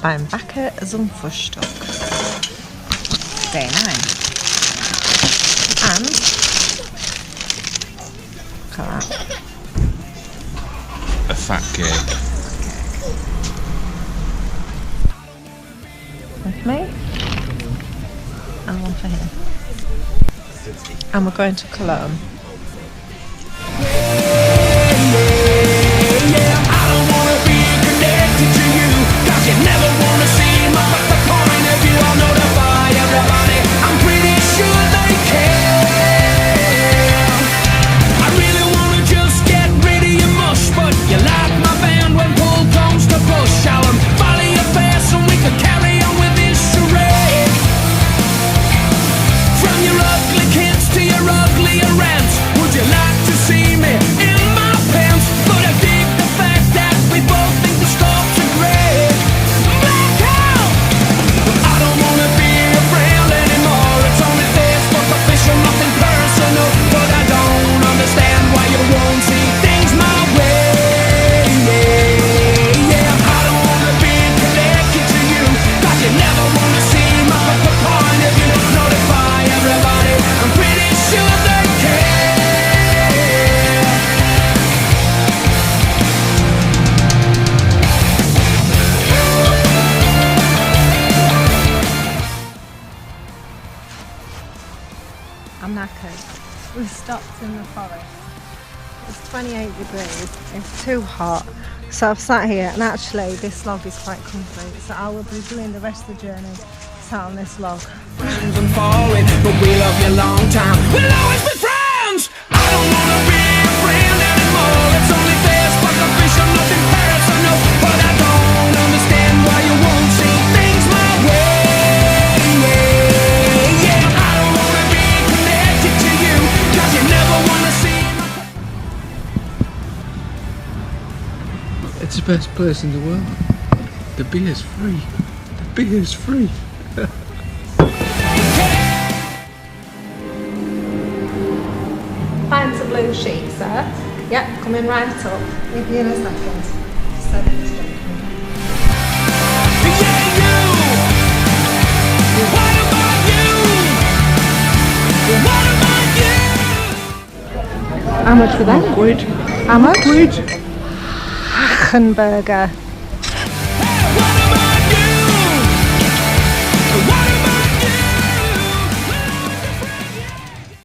beim Backen zum Frühstück. Very nice. And look at that. A fat cake. With me. And one for him. And we're going to Koln. I'm knackered. We stopped in the forest. It's 28 degrees. It's too hot. So I've sat here, and actually this log is quite comfy. So I will be doing the rest of the journey sat on this log. Friends and falling, but we love you long time. We'll always be friends. I don't wanna be a friend anymore. It's only Facebook official, nothing personal. But I don't understand why you won't see things my way. It's the best place in the world. The beer's free. The beer's free. Find some blue sheep, sir. Yep, coming right up. Give you in a second. How much for that? Quid. How much? Quid. Hachenburg